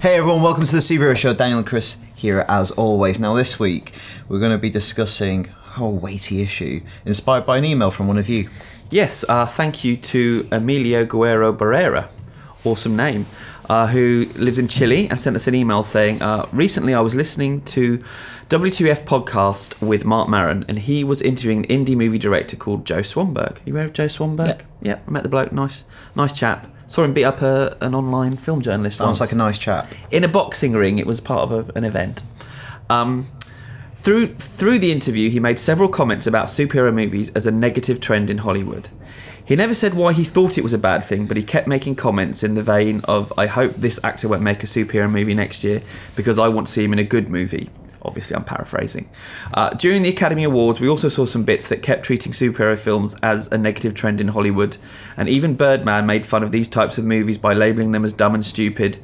Hey everyone, welcome to the Superhero Show. Daniel and Chris here as always. Now this week we're going to be discussing a weighty issue inspired by an email from one of you. Yes, thank you to Emilio Guerrero Barrera, awesome name, who lives in Chile and sent us an email saying, recently I was listening to WTF podcast with Mark Maron and he was interviewing an indie movie director called Joe Swanberg. You aware of Joe Swanberg? Yeah, I met the bloke, nice chap. Saw him beat up an online film journalist. Sounds like a nice chap. In a boxing ring. It was part of an event. Through the interview, he made several comments about superhero movies as a negative trend in Hollywood. He never said why he thought it was a bad thing, but he kept making comments in the vein of, I hope this actor won't make a superhero movie next year because I want to see him in a good movie. Obviously, I'm paraphrasing. During the Academy Awards, we also saw some bits that kept treating superhero films as a negative trend in Hollywood. And even Birdman made fun of these types of movies by labelling them as dumb and stupid,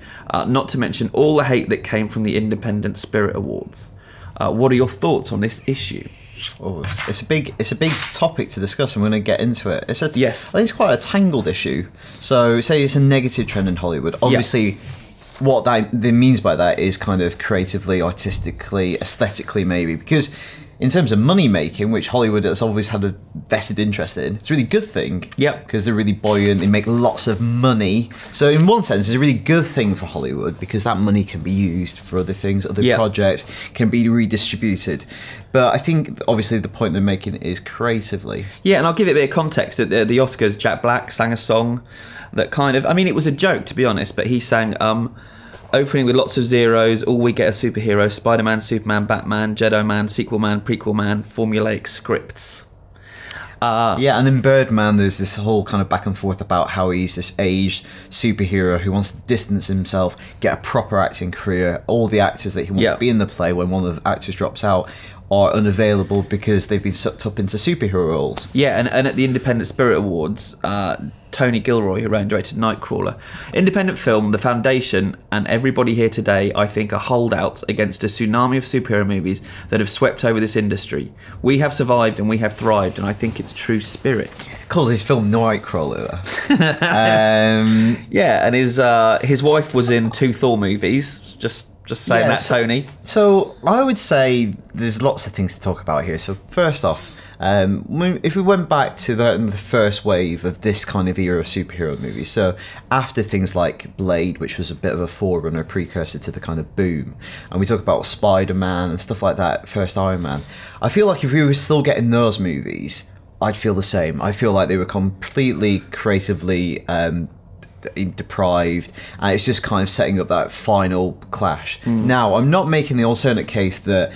not to mention all the hate that came from the Independent Spirit Awards. What are your thoughts on this issue? Oh, it's a big topic to discuss, and we're going to get into it. Yes. I think it's quite a tangled issue. So, say it's a negative trend in Hollywood. Obviously, what that means by that is kind of creatively, artistically, aesthetically, maybe. Because in terms of money making, which Hollywood has always had a vested interest in, it's a really good thing. Yep. Because they're really buoyant, they make lots of money. So in one sense, it's a really good thing for Hollywood because that money can be used for other things, other projects, can be redistributed. But I think, obviously, the point they're making is creatively. Yeah, and I'll give it a bit of context. At the Oscars, Jack Black sang a song that kind of, I mean, it was a joke, to be honest, but he sang, opening with lots of zeros, all we get a superhero, Spider-Man, Superman, Batman, Jedi Man, sequel man, prequel man, formulaic scripts. Yeah, and in Birdman, there's this whole kind of back and forth about how he's this aged superhero who wants to distance himself, get a proper acting career. All the actors that he wants to be in the play when one of the actors drops out are unavailable because they've been sucked up into superhero roles. Yeah, and at the Independent Spirit Awards, Tony Gilroy, who wrote and directed Nightcrawler. Independent film, The Foundation, and Everybody Here Today, I think, are holdouts against a tsunami of superhero movies that have swept over this industry. We have survived and we have thrived, and I think it's true spirit. Calls his film Nightcrawler. Yeah, and his wife was in 2 Thor movies. Just saying that, Tony. So I would say there's lots of things to talk about here. So first off, if we went back to the first wave of this kind of era of superhero movies, so after things like Blade, which was a bit of a forerunner, precursor to the kind of boom, and we talk about Spider-Man and stuff like that, first Iron Man, I feel like if we were still getting those movies, I'd feel the same. I feel like they were completely creatively deprived, and it's just kind of setting up that final clash. Now, I'm not making the alternate case that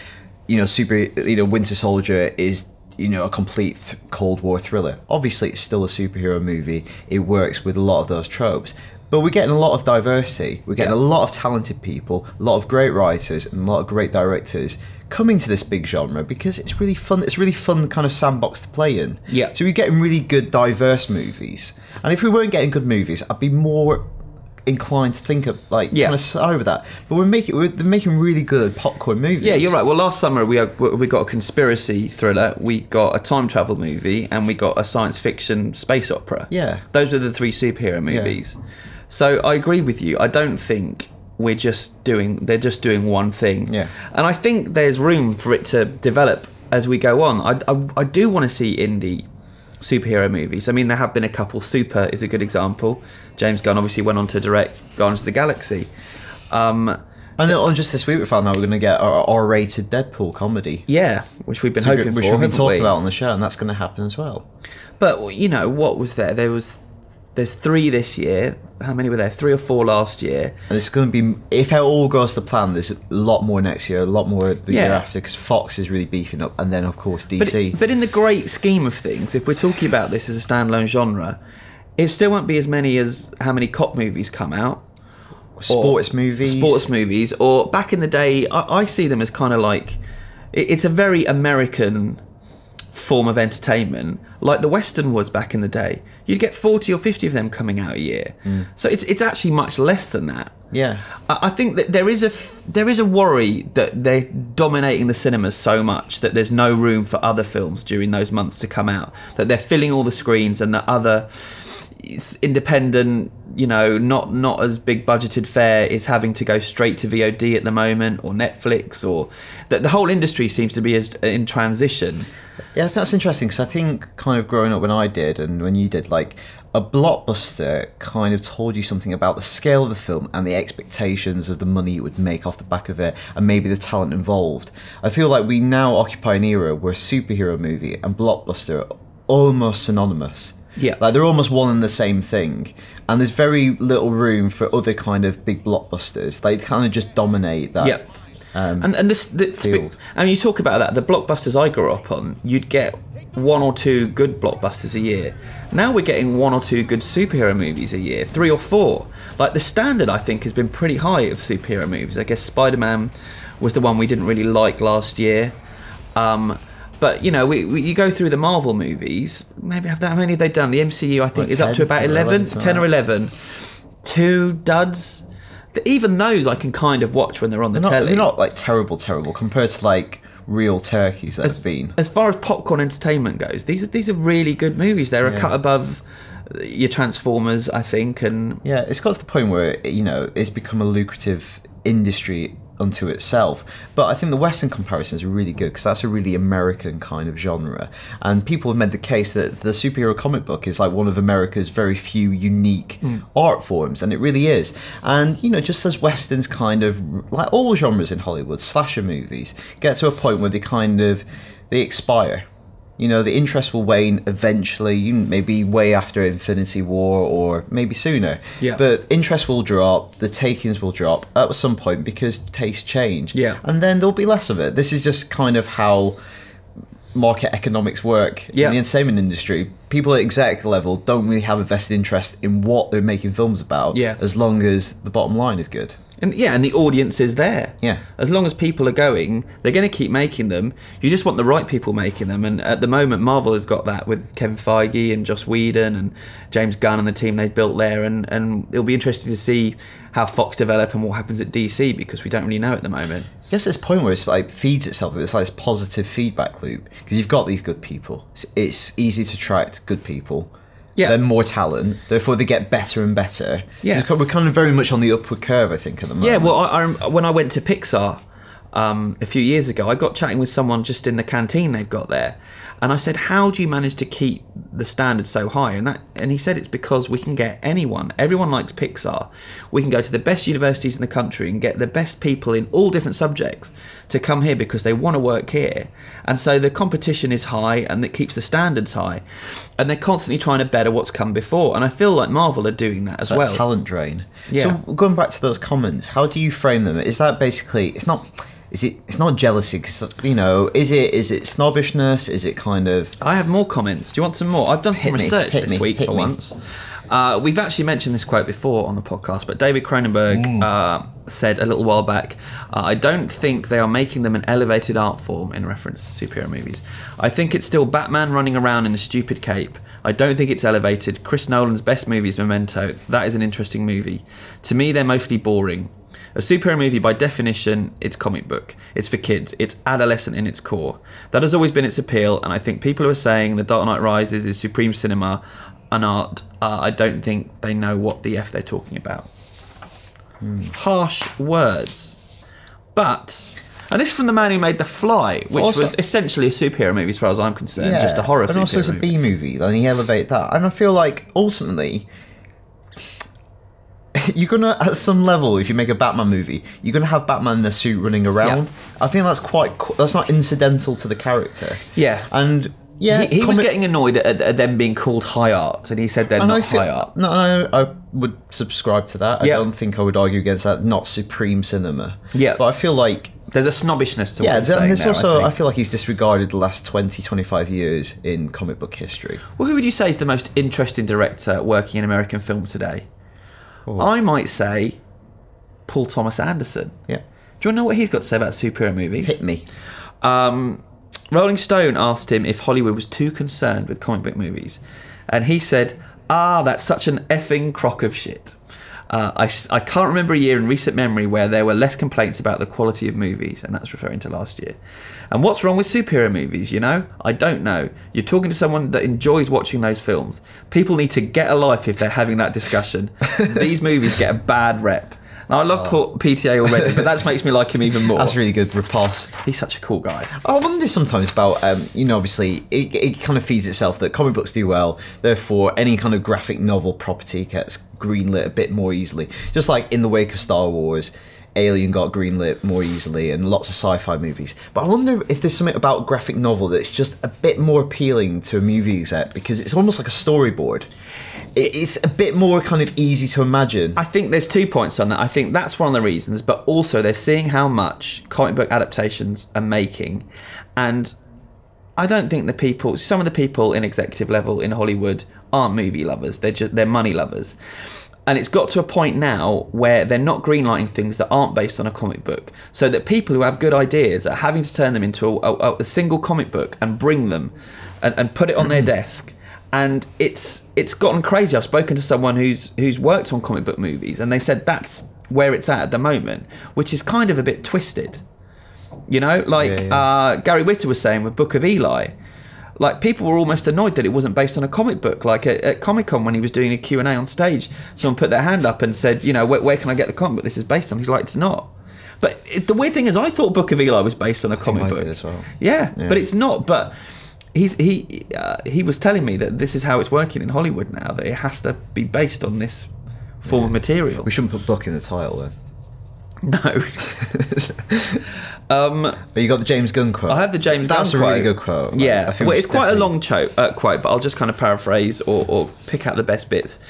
Winter Soldier is a complete Cold War thriller. Obviously, it's still a superhero movie. It works with a lot of those tropes. But we're getting a lot of diversity. We're getting a lot of talented people, a lot of great writers, and a lot of great directors coming to this big genre because it's really fun. It's a really fun kind of sandbox to play in. Yeah. So we're getting really good, diverse movies. And if we weren't getting good movies, I'd be more inclined to think of kind of side with that. But they're making really good popcorn movies. Yeah, you're right. Well, last summer we got a conspiracy thriller, we got a time travel movie, and we got a science fiction space opera. Yeah, those are the 3 superhero movies. Yeah. So I agree with you. I don't think they're just doing one thing. Yeah, and I think there's room for it to develop as we go on. I do want to see indie superhero movies. I mean, there have been a couple. Super is a good example. James Gunn obviously went on to direct Guardians of the Galaxy. And just this week we found out we're going to get our R-rated Deadpool comedy. Yeah, which we've been hoping for. Which we've been talking about on the show, and that's going to happen as well. But, what was there? There's 3 this year. How many were there? 3 or 4 last year. And it's going to be, if it all goes to plan, there's a lot more next year, a lot more the year after, because Fox is really beefing up, and then, of course, DC. But in the great scheme of things, if we're talking about this as a standalone genre, it still won't be as many as how many cop movies come out. Sports movies. Or back in the day, I see them as kind of like, it's a very American form of entertainment, like the Western was back in the day. You'd get 40 or 50 of them coming out a year. So it's actually much less than that. Yeah, I think that there is a worry that they're dominating the cinemas so much that there's no room for other films during those months to come out, that they're filling all the screens and that other independent not as big budgeted fare is having to go straight to VOD at the moment, or Netflix, or the whole industry seems to be in transition. Yeah, that's interesting, because I think kind of growing up when I did and when you did, like, a blockbuster kind of told you something about the scale of the film and the expectations of the money it would make off the back of it, and maybe the talent involved. I feel like we now occupy an era where a superhero movie and blockbuster are almost synonymous. Yeah. Like, they're almost one and the same thing. And there's very little room for other kind of big blockbusters. They kind of just dominate that. Yeah. And this field. And you talk about that, the blockbusters I grew up on, you'd get 1 or 2 good blockbusters a year. Now we're getting 1 or 2 good superhero movies a year, 3 or 4. Like, the standard, I think, has been pretty high of superhero movies. I guess Spider-Man was the one we didn't really like last year. But, you go through the Marvel movies, maybe how many have they done? The MCU, I think, is up to about 11, 10 or 11. 2 duds. Even those I can kind of watch when they're on the telly. They're not, like, terrible compared to, like, real turkeys that have been. As far as popcorn entertainment goes, these are really good movies. They're a cut above your Transformers, I think. And yeah, it's got to the point where, it's become a lucrative industry unto itself. But I think the Western comparisons are really good, because that's a really American kind of genre, and people have made the case that the superhero comic book is like one of America's very few unique art forms, and it really is. And just as Westerns kind of, like all genres in Hollywood, slasher movies get to a point where they expire. The interest will wane eventually, maybe way after Infinity War or maybe sooner. Yeah. But interest will drop, the takings will drop at some point because tastes change. Yeah. And then there'll be less of it. This is just kind of how market economics work in the entertainment industry. People at exec level don't really have a vested interest in what they're making films about, as long as the bottom line is good. And the audience is there. Yeah. As long as people are going, they're going to keep making them. You just want the right people making them. And at the moment, Marvel has got that with Kevin Feige and Joss Whedon and James Gunn and the team they've built there. And it'll be interesting to see how Fox develop and what happens at DC, because we don't really know at the moment. I guess there's a point where it's like feeds itself. It's like this positive feedback loop, because you've got these good people. It's easy to attract good people. Yeah. They're more talent, therefore they get better and better. Yeah. So we're kind of very much on the upward curve, I think, at the moment. Yeah, well, when I went to Pixar a few years ago, I got chatting with someone just in the canteen they've got there. And I said, how do you manage to keep the standard so high? And he said it's because we can get anyone. Everyone likes Pixar. We can go to the best universities in the country and get the best people in all different subjects to come here because they want to work here. And so the competition is high, and it keeps the standards high. And they're constantly trying to better what's come before. And I feel like Marvel are doing that as well. Talent drain. Yeah. So going back to those comments, how do you frame them? Is that basically, it's not jealousy, because is it snobbishness? Is it kind of? I have more comments. Do you want some more? I've done some research this week for once. We've actually mentioned this quote before on the podcast, but David Cronenberg said a little while back, I don't think they are making them an elevated art form, in reference to superhero movies. I think it's still Batman running around in a stupid cape. I don't think it's elevated. Chris Nolan's best movie is Memento. That is an interesting movie. To me, they're mostly boring. A superhero movie, by definition, it's comic book. It's for kids. It's adolescent in its core. That has always been its appeal, and I think people who are saying The Dark Knight Rises is supreme cinema and art, I don't think they know what the F they're talking about. Harsh words. But, and this is from the man who made The Fly, which was essentially a superhero movie as far as I'm concerned, just a horror superhero movie. And also it's a B movie, and he elevated that. And I feel like, ultimately, you're gonna, at some level, if you make a Batman movie, you're gonna have Batman in a suit running around. I think that's that's not incidental to the character. Yeah. And he was getting annoyed at them being called high art, and he said they're not high art. No, I would subscribe to that. I don't think I would argue against that. Not supreme cinema. Yeah. But I feel like there's a snobbishness to what he's saying and there's there, also, I feel like he's disregarded the last 20, 25 years in comic book history. Well, who would you say is the most interesting director working in American film today? I might say Paul Thomas Anderson. Yeah. Do you want to know what he's got to say about superhero movies? Hit me. Rolling Stone asked him if Hollywood was too concerned with comic book movies. And he said, that's such an effing crock of shit. I can't remember a year in recent memory where there were less complaints about the quality of movies, and that's referring to last year. And what's wrong with superhero movies, you know? I don't know. You're talking to someone that enjoys watching those films. People need to get a life if they're having that discussion. These movies get a bad rep. And I love PTA already, but that just makes me like him even more. That's really good. Riposte. He's such a cool guy. I wonder sometimes about, obviously, it kind of feeds itself that comic books do well, therefore any kind of graphic novel property gets greenlit a bit more easily. Just like in the wake of Star Wars, Alien got greenlit more easily, and lots of sci-fi movies. But I wonder if there's something about graphic novel that's just a bit more appealing to a movie exec, because it's almost like a storyboard. It's a bit more kind of easy to imagine. I think there's 2 points on that. I think that's one of the reasons, but also they're seeing how much comic book adaptations are making, and I don't think some of the people in executive level in Hollywood aren't movie lovers. They're money lovers. And it's got to a point now where they're not greenlighting things that aren't based on a comic book, so that people who have good ideas are having to turn them into a single comic book and bring them and put it on their desk. And it's gotten crazy. I've spoken to someone who's worked on comic book movies, and they said that's where it's at the moment, which is kind of a bit twisted. You know, like Gary Whitta was saying with Book of Eli. Like, people were almost annoyed that it wasn't based on a comic book. Like at Comic-Con, when he was doing a Q&A on stage, someone put their hand up and said, you know, where can I get the comic book this is based on? He's like, it's not. But the weird thing is, I thought Book of Eli was based on a comic book. As well. Yeah, but it's not. But he was telling me that this is how it's working in Hollywood now, that it has to be based on this form of material. We shouldn't put book in the title then. No. But you got the James Gunn quote. I have the James Gunn quote. That's a really good quote. Yeah. Well, it's quite a long quote, but I'll just kind of paraphrase or pick out the best bits.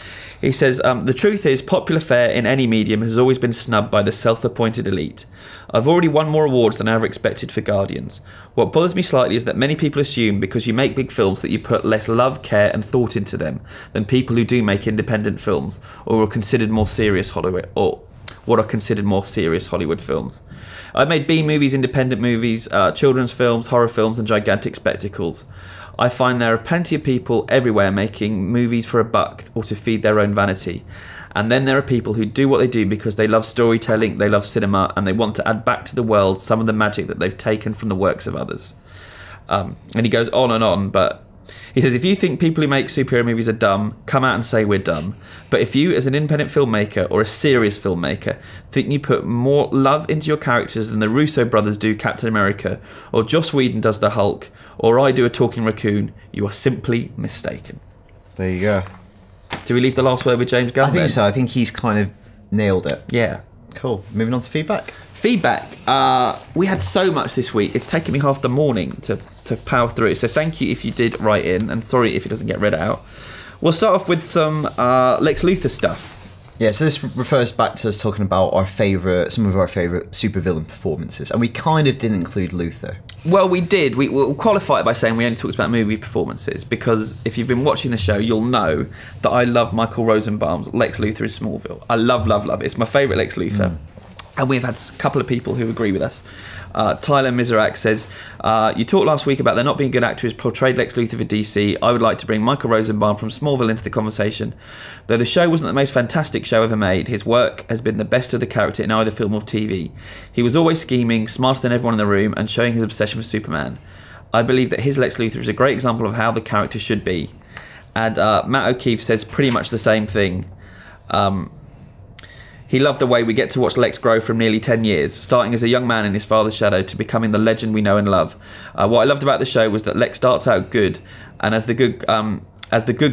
He says, the truth is, popular fare in any medium has always been snubbed by the self-appointed elite. I've already won more awards than I ever expected for Guardians. What bothers me slightly is that many people assume because you make big films that you put less love, care and thought into them than people who do make independent films or are considered more serious Hollywood, or what are considered more serious Hollywood films. I've made B movies, independent movies, children's films, horror films and gigantic spectacles. I find there are plenty of people everywhere making movies for a buck or to feed their own vanity. And then there are people who do what they do because they love storytelling, they love cinema, and they want to add back to the world some of the magic that they've taken from the works of others. And he goes on, but he says, if you think people who make superhero movies are dumb, come out and say we're dumb. But if you, as an independent filmmaker or a serious filmmaker, think you put more love into your characters than the Russo brothers do Captain America, or Joss Whedon does the Hulk, or I do a talking raccoon, you are simply mistaken. There you go. Do we leave the last word with James Gunn? I think so. I think he's kind of nailed it. Yeah. Cool. Moving on to feedback. Feedback. We had so much this week. It's taken me half the morning to power through. So thank you if you did write in, and sorry if it doesn't get read out. We'll start off with some Lex Luthor stuff. Yeah, so this refers back to us talking about some of our favourite supervillain performances, and we kind of didn't include Luthor. Well, we did. We'll qualify it by saying we only talked about movie performances, because if you've been watching the show, you'll know that I love Michael Rosenbaum's Lex Luthor in Smallville. I love it. It's my favourite Lex Luthor. And we've had a couple of people who agree with us. Tyler Miserak says, you talked last week about there not being a good actor who's portrayed Lex Luthor for DC. I would like to bring Michael Rosenbaum from Smallville into the conversation. Though the show wasn't the most fantastic show ever made, his work has been the best of the character in either film or TV. He was always scheming, smarter than everyone in the room, and showing his obsession with Superman. I believe that his Lex Luthor is a great example of how the character should be. And Matt O'Keefe says pretty much the same thing. He loved the way we get to watch Lex grow from nearly 10 years, starting as a young man in his father's shadow to becoming the legend we know and love. What I loved about the show was that Lex starts out good, and as the good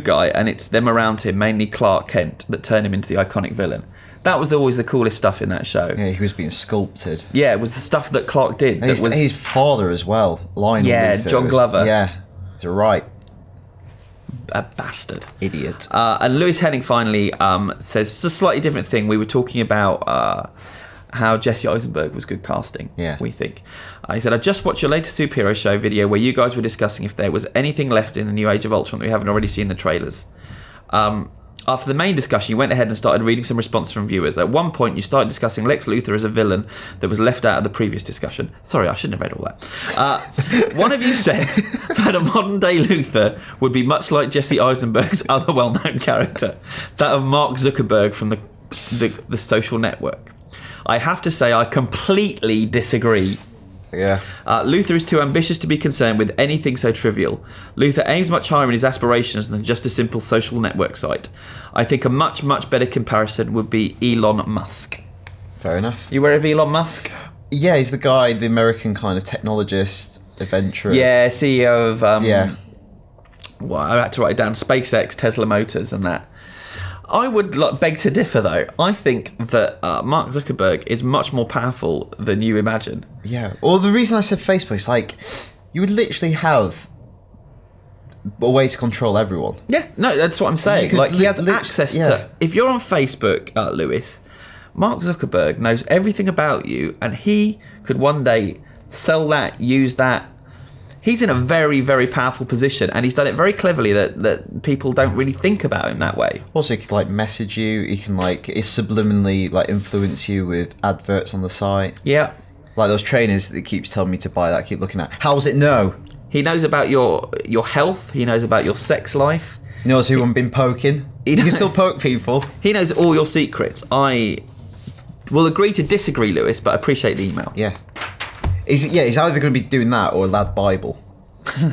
guy, and it's them around him, mainly Clark Kent, that turn him into the iconic villain. That was always the coolest stuff in that show. Yeah, he was being sculpted. Yeah, it was the stuff that Clark did. And his father as well, Lionel Luthor. John Glover. Yeah, he's right. A bastard. Idiot. And Lewis Henning finally says, it's a slightly different thing. We were talking about how Jesse Eisenberg was good casting, we think. He said, I just watched your latest superhero show video where you guys were discussing if there was anything left in the new Age of Ultron that we haven't already seen in the trailers. After the main discussion, you went ahead and started reading some responses from viewers. At one point, you started discussing Lex Luthor as a villain that was left out of the previous discussion. Sorry, I shouldn't have read all that. One of you said that a modern-day Luthor would be much like Jesse Eisenberg's other well-known character, that of Mark Zuckerberg from the social network. I have to say I completely disagree. Yeah. Luther is too ambitious to be concerned with anything so trivial. Luther aims much higher in his aspirations than just a simple social network site. I think a much, much better comparison would be Elon Musk. Fair enough. You aware of Elon Musk? Yeah, he's the guy, the American kind of technologist, adventurer. Yeah, CEO of... Yeah. Well, I had to write it down. SpaceX, Tesla Motors and that. I would beg to differ, though. I think that Mark Zuckerberg is much more powerful than you imagine. Yeah. Well, the reason I said Facebook is like, you would literally have a way to control everyone. Yeah, no, that's what I'm saying. Like, he has access to... If you're on Facebook, Lewis, Mark Zuckerberg knows everything about you, and he could one day sell that, use that. He's in a very, very powerful position, and he's done it very cleverly that people don't really think about him that way. Also, he can like message you. He can like subliminally like influence you with adverts on the site. Yeah, like those trainers that keeps telling me to buy that. I keep looking at. How's it know? He knows about your health. He knows about your sex life. He knows who I've been poking. He can still poke people. He knows all your secrets. I will agree to disagree, Lewis, but I appreciate the email. Yeah. He's either going to be doing that or Lad Bible.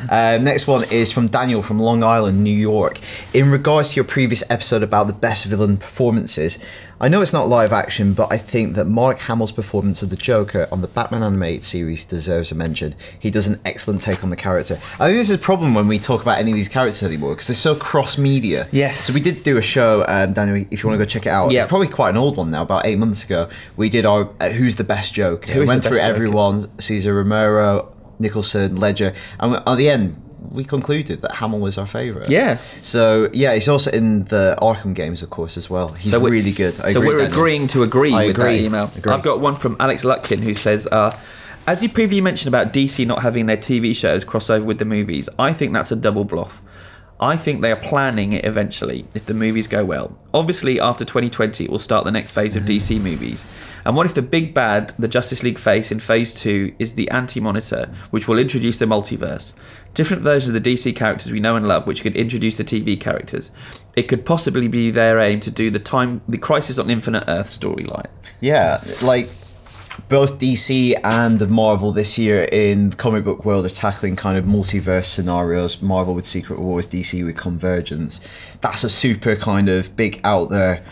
Next one is from Daniel from Long Island, New York. In regards to your previous episode about the best villain performances, I know it's not live action, but I think that Mark Hamill's performance of the Joker on the Batman animated series deserves a mention. He does an excellent take on the character. I think this is a problem when we talk about any of these characters anymore, because they're so cross-media. Yes. So we did do a show, Daniel, if you want to go check it out. Yeah. Probably quite an old one now, about 8 months ago. We did our Who's the Best Joker? We went through everyone, Cesar Romero, Nicholson, Ledger, and at the end we concluded that Hamill was our favourite. Yeah. So yeah, he's also in the Arkham games, of course, as well. He's really good. So we're agreeing to agree with that email. Agree. I've got one from Alex Lutkin who says, as you previously mentioned about DC not having their TV shows cross over with the movies, I think that's a double bluff. I think they are planning it eventually, if the movies go well. Obviously, after 2020, it will start the next phase of DC movies. And what if the big bad the Justice League face in Phase 2 is the Anti-Monitor, which will introduce the multiverse? Different versions of the DC characters we know and love, which could introduce the TV characters. It could possibly be their aim to do the Crisis on Infinite Earth storyline. Yeah, like... both DC and Marvel this year in the comic book world are tackling kind of multiverse scenarios. Marvel with Secret Wars, DC with Convergence. That's a super kind of big out there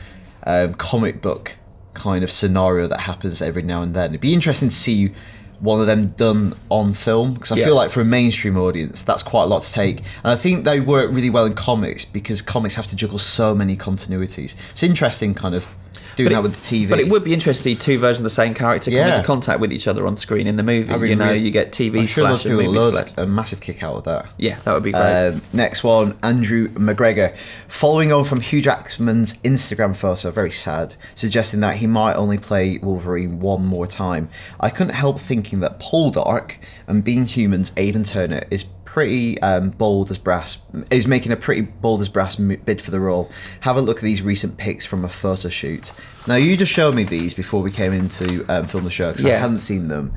comic book kind of scenario that happens every now and then. It'd be interesting to see one of them done on film, because I feel like for a mainstream audience that's quite a lot to take, and I think they work really well in comics because comics have to juggle so many continuities. It's interesting kind of doing that with the TV. But it would be interesting, two versions of the same character come into contact with each other on screen in the movie. You get TV flash and movies flash. A massive kick out of that. Yeah, that would be great. Next one, Andrew McGregor. Following on from Hugh Jackman's Instagram photo, very sad, suggesting that he might only play Wolverine one more time. I couldn't help thinking that Poldark and Being Human's Aidan Turner is pretty bold as brass, is making a pretty bold as brass bid for the role. Have a look at these recent pics from a photo shoot. Now, you just showed me these before we came in to film the show, because I hadn't seen them.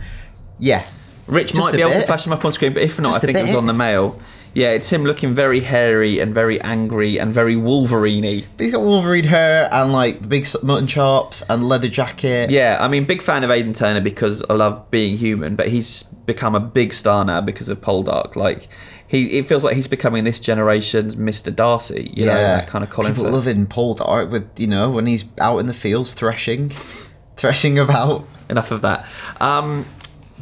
Yeah. Rich might be able to flash them up on screen, but if not, I think it was on the mail. Yeah, it's him looking very hairy and very angry and very Wolverine-y. He's got Wolverine hair and like the big mutton chops and leather jacket. Yeah, I mean, big fan of Aidan Turner because I love Being Human, but he's become a big star now because of Poldark. Like, it feels like he's becoming this generation's Mr. Darcy. You know, that kind of Colin Firth. People loving Poldark with, when he's out in the fields threshing about. Enough of that.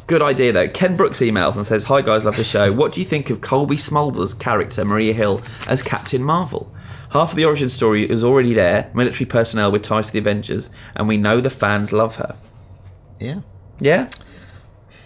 Good idea, though. Ken Brooks emails and says, "Hi guys, love the show. What do you think of Colby Smolder's character, Maria Hill, as Captain Marvel? Half of the origin story is already there, military personnel with ties to the Avengers, and we know the fans love her." Yeah. Yeah?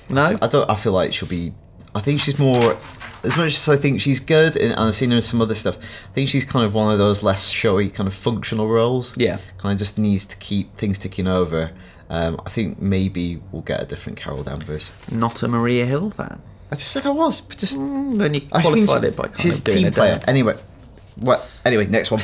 No? I feel like she'll be... I think she's more... As much as I think she's good, and I've seen her in some other stuff, I think she's kind of one of those less showy, kind of functional roles. Yeah. Kind of just needs to keep things ticking over. I think maybe we'll get a different Carol Danvers. Not a Maria Hill fan. I just said I was, but just then you qualified it by kind she's of doing a team it player. Anyway, next one.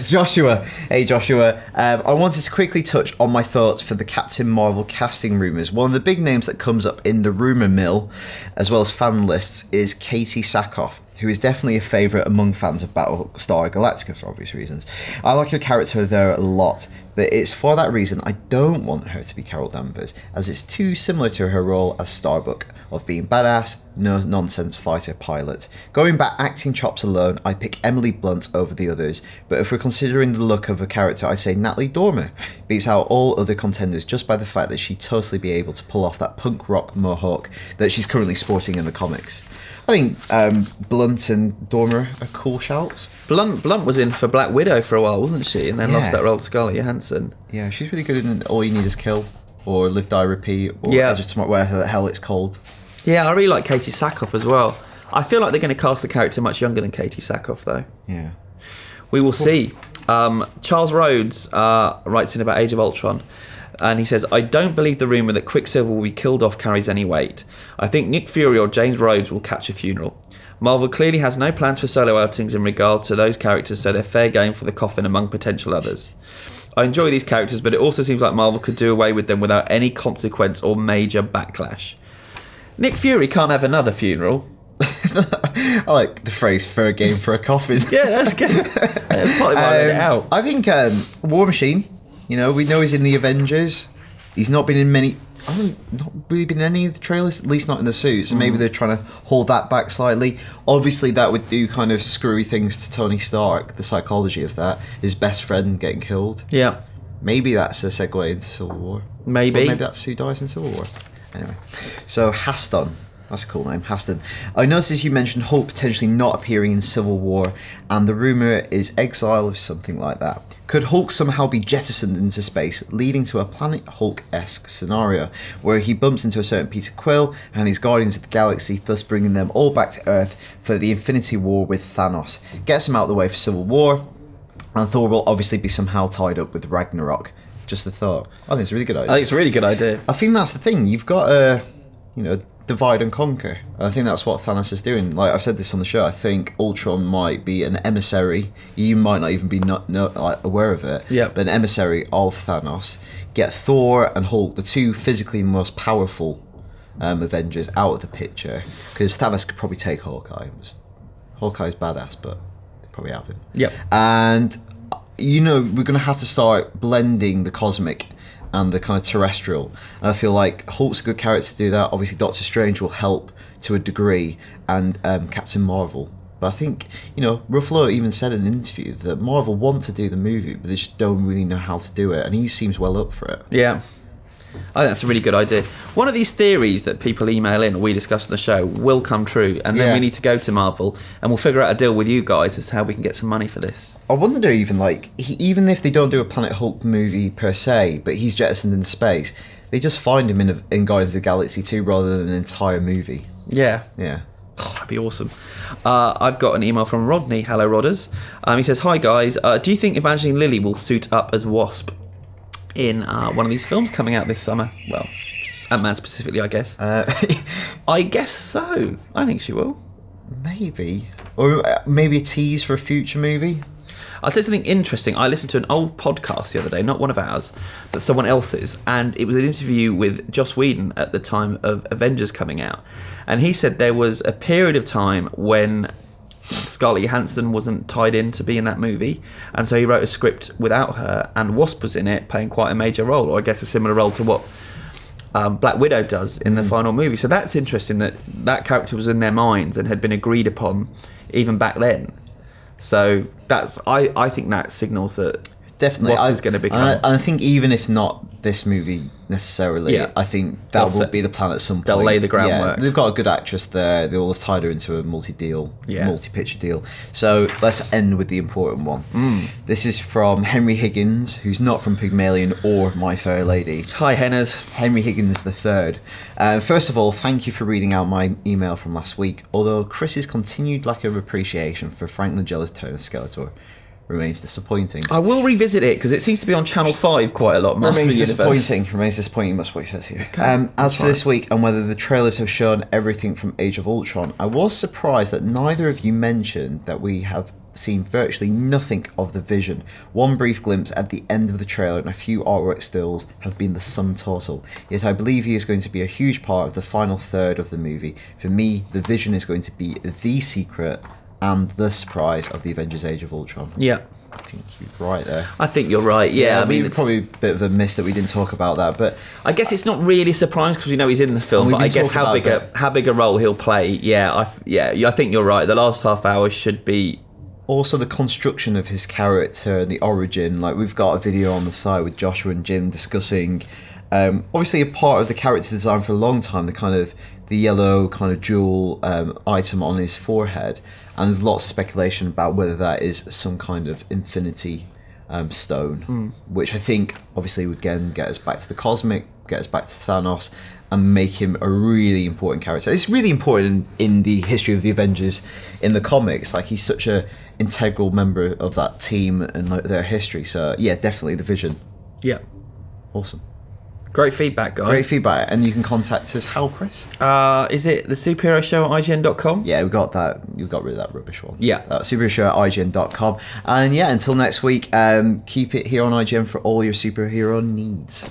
Joshua. Hey Joshua. I wanted to quickly touch on my thoughts for the Captain Marvel casting rumours. One of the big names that comes up in the rumour mill, as well as fan lists, is Katie Sackhoff, who is definitely a favourite among fans of Battlestar Galactica for obvious reasons. I like her character there a lot. But it's for that reason I don't want her to be Carol Danvers, as it's too similar to her role as Starbuck, of being badass, no-nonsense fighter pilot. Going back acting chops alone, I pick Emily Blunt over the others, but if we're considering the look of a character, I say Natalie Dormer beats out all other contenders just by the fact that she'd totally be able to pull off that punk rock mohawk that she's currently sporting in the comics. I think Blunt and Dormer are cool shouts. Blunt was in for Black Widow for a while, wasn't she? And then lost that role to Scarlett Johansson. Yeah, she's really good in All You Need Is Kill, or Live, Die, Repeat, or Edge of Tomorrow, where the hell it's called. Yeah, I really like Katie Sackhoff as well. I feel like they're going to cast the character much younger than Katie Sackhoff, though. Yeah. We will see. Charles Rhodes writes in about Age of Ultron, and he says, I don't believe the rumour that Quicksilver will be killed off carries any weight. I think Nick Fury or James Rhodes will catch a funeral. Marvel clearly has no plans for solo outings in regards to those characters, so they're fair game for the coffin among potential others. I enjoy these characters, but it also seems like Marvel could do away with them without any consequence or major backlash. Nick Fury can't have another funeral. I like the phrase "fair game for a coffin." Yeah, that's good. That's probably why I let it out. I think War Machine, we know he's in the Avengers. He's not been in many... not really been in any of the trailers, at least not in the suit, so maybe they're trying to hold that back slightly. Obviously that would do kind of screwy things to Tony Stark, the psychology of that, his best friend getting killed. Yeah. Maybe that's a segue into Civil War. Maybe. Or maybe that's who dies in Civil War. Anyway, so Haston. That's a cool name, Haston. I noticed you mentioned Hulk potentially not appearing in Civil War, and the rumour is exile or something like that. Could Hulk somehow be jettisoned into space, leading to a Planet Hulk-esque scenario, where he bumps into a certain Peter Quill and his Guardians of the Galaxy, thus bringing them all back to Earth for the Infinity War with Thanos? Gets him out of the way for Civil War, and Thor will obviously be somehow tied up with Ragnarok. Just a thought. I think it's a really good idea. I think it's a really good idea. I think that's the thing. You've got to, divide and conquer. And I think that's what Thanos is doing. Like I've said this on the show, I think Ultron might be an emissary. You might not even be aware of it. Yeah. But an emissary of Thanos. Get Thor and Hulk, the two physically most powerful Avengers, out of the picture. Because Thanos could probably take Hawkeye. Hawkeye's badass, but they probably have him. Yep. And we're going to have to start blending the cosmic and the kind of terrestrial. And I feel like Hulk's a good character to do that. Obviously, Doctor Strange will help to a degree, and Captain Marvel. But I think, Ruffalo even said in an interview that Marvel want to do the movie, but they just don't really know how to do it. And he seems well up for it. Yeah. I think that's a really good idea. One of these theories that people email in or we discuss on the show will come true, and then we need to go to Marvel and we'll figure out a deal with you guys as to how we can get some money for this. I wonder even even if they don't do a Planet Hulk movie per se, but he's jettisoned into space, they just find him in Guardians of the Galaxy 2 rather than an entire movie. Yeah. Yeah. Oh, that'd be awesome. I've got an email from Rodney. Hello, Rodders. He says, hi guys, do you think Evangeline Lilly will suit up as Wasp in one of these films coming out this summer? Well, Ant-Man specifically, I guess. I guess so. I think she will. Maybe. Or maybe a tease for a future movie. I'll say something interesting. I listened to an old podcast the other day, not one of ours, but someone else's, and it was an interview with Joss Whedon at the time of Avengers coming out. And he said there was a period of time when Scarlett Johansson wasn't tied in to be in that movie, and so he wrote a script without her, and Wasp was in it, playing quite a major role, or I guess a similar role to what Black Widow does in the final movie. So that's interesting that character was in their minds and had been agreed upon even back then. So that's I think that signals that definitely Wasp is going to become. And I think even if not this movie necessarily, I think that will be the plan at some point. They'll lay the groundwork. Yeah, they've got a good actress there. They will have tied her into a multi-picture deal. So let's end with the important one. This is from Henry Higgins, who's not from Pygmalion or My Fair Lady. Hi, Henners. Henry Higgins III. First of all, thank you for reading out my email from last week. Although Chris's continued lack of appreciation for Frank Langella's Turn of Skeletor remains disappointing. I will revisit it because it seems to be on Channel 5 quite a lot. Remains disappointing, that's what he says here. Okay. As for this week and whether the trailers have shown everything from Age of Ultron, I was surprised that neither of you mentioned that we have seen virtually nothing of the Vision. One brief glimpse at the end of the trailer and a few artwork stills have been the sum total. Yet I believe he is going to be a huge part of the final third of the movie. For me, the Vision is going to be the secret and the surprise of the Avengers Age of Ultron. Yeah. I think you're right there. I think you're right. Yeah, I mean, it's probably a bit of a miss that we didn't talk about that, but I guess it's not really a surprise because we know he's in the film. But I guess how big a role he'll play. Yeah, I think you're right. The last half hour should be. Also, the construction of his character and the origin. Like, we've got a video on the site with Joshua and Jim discussing. Obviously, a part of the character design for a long time, the yellow kind of jewel item on his forehead, and there's lots of speculation about whether that is some kind of infinity stone, which I think obviously would again get us back to the cosmic, get us back to Thanos, and make him a really important character. It's really important in the history of the Avengers in the comics. Like, he's such a integral member of that team and their history. So yeah, definitely the Vision. Yeah, awesome. Great feedback, guys. Great feedback. And you can contact us. How, Chris? Is it the superhero show at IGN.com? Yeah, we got that. You got rid of that rubbish one. Yeah. Superhero show at IGN.com. And yeah, until next week, keep it here on IGN for all your superhero needs.